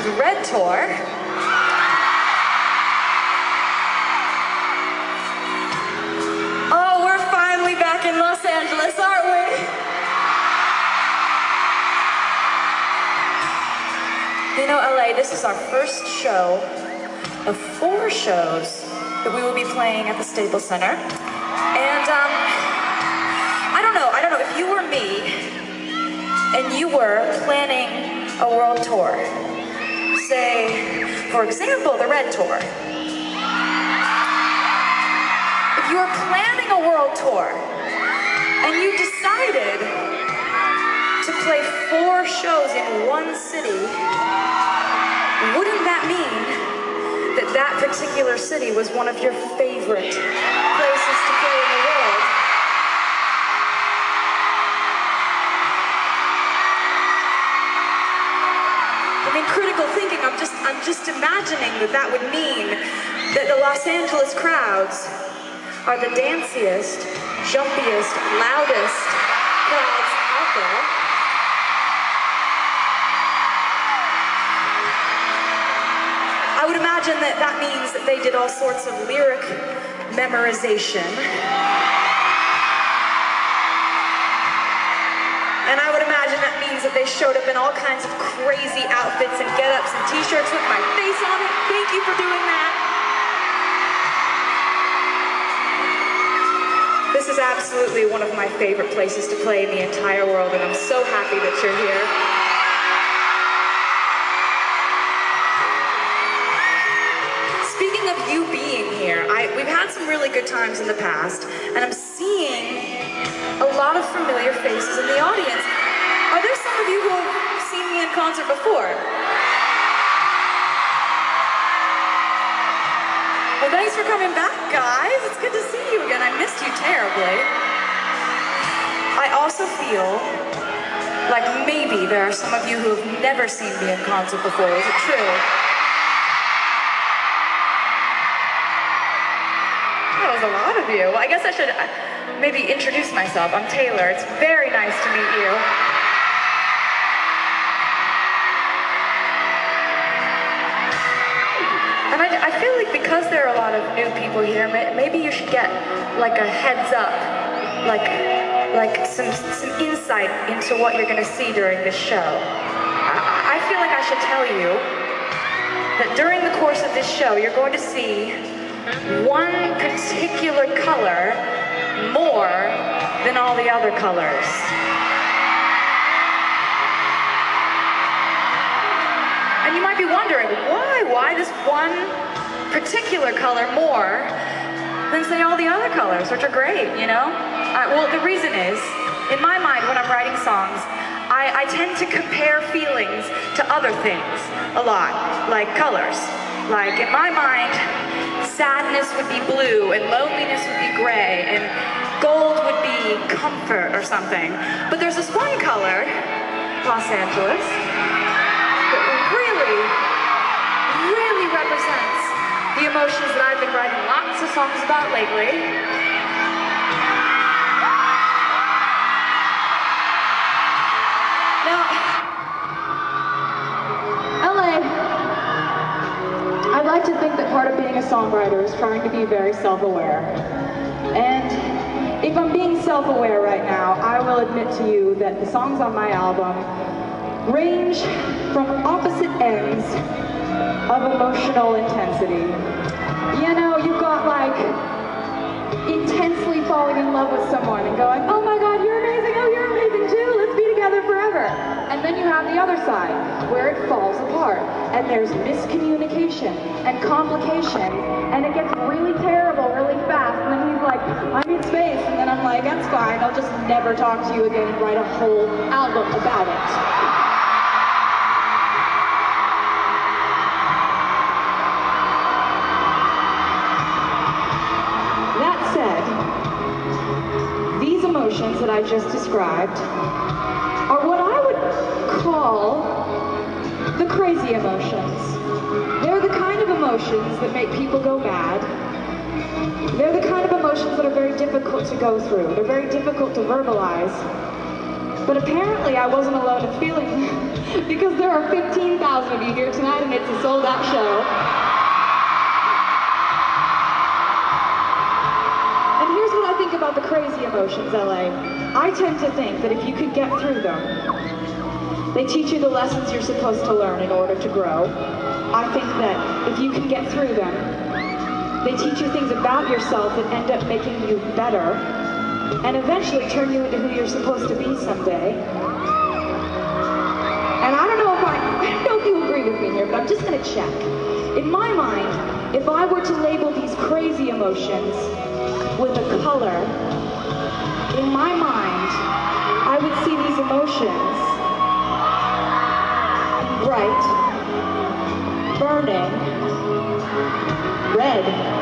the Red Tour. Oh, we're finally back in Los Angeles, aren't we? You know, LA, this is our first show of 4 shows that we will be playing at the Staples Center. And I don't know if you were me and you were planning a world tour, say, for example, the Red Tour. If you were planning a world tour and you decided to play 4 shows in one city, wouldn't that mean that that particular city was one of your favorite places to play in the world? I mean, critical thinking, I'm just imagining that would mean that the Los Angeles crowds are the danciest, jumpiest, loudest crowds out there. I would imagine that means that they did all sorts of lyric memorization. And I would imagine that means that they showed up in all kinds of crazy outfits and get-ups and t-shirts with my face on it. Thank you for doing that. This is absolutely one of my favorite places to play in the entire world, and I'm so happy that you're here. Speaking of you being here, we've had some really good times in the past, and I'm seeing a lot of familiar faces in the audience. Are there some of you who have seen me in concert before? Well, thanks for coming back, guys. It's good to see you again. I missed you terribly. I also feel like maybe there are some of you who have never seen me in concert before. Is it true? That was a lot of you. Well, I guess I should maybe introduce myself. I'm Taylor. It's very nice to meet you. And I feel like because there are a lot of new people here, maybe you should get like a heads up, like some insight into what you're gonna see during this show. I feel like I should tell you that during the course of this show, you're going to see one particular color more than all the other colors. And you might be wondering, why this one particular color more than say all the other colors, which are great, you know? Well, the reason is, in my mind when I'm writing songs, I tend to compare feelings to other things a lot, like colors. Like in my mind, sadness would be blue, and loneliness would be gray, and gold would be comfort or something. But there's this one color, Los Angeles, that really represents the emotions that I've been writing lots of songs about lately. Now, LA, I'd like to think that part of being a songwriter is trying to be very self-aware. And if I'm being self-aware right now, I will admit to you that the songs on my album range from opposite ends of emotional intensity. You know, you've got like intensely falling in love with someone and going, oh my God, you're amazing, oh you're amazing too, let's be together forever. And then you have the other side, where it falls apart, and there's miscommunication and complication, and it gets really terrible really fast, and then he's like, I need space, and then I'm like, that's fine, I'll just never talk to you again and write a whole album about it. Emotions that I just described are what I would call the crazy emotions. They're the kind of emotions that make people go mad. They're the kind of emotions that are very difficult to go through. They're very difficult to verbalize. But apparently I wasn't alone in feeling them, because there are 15,000 of you here tonight and it's a sold-out show. And here's what I think about the crazy emotions, LA. I tend to think that if you could get through them, they teach you the lessons you're supposed to learn in order to grow. I think that if you can get through them, they teach you things about yourself that end up making you better and eventually turn you into who you're supposed to be someday. And I don't know if you agree with me here, but I'm just gonna check. In my mind, if I were to label these crazy emotions with a color, in my mind, I would see these emotions bright, burning, red.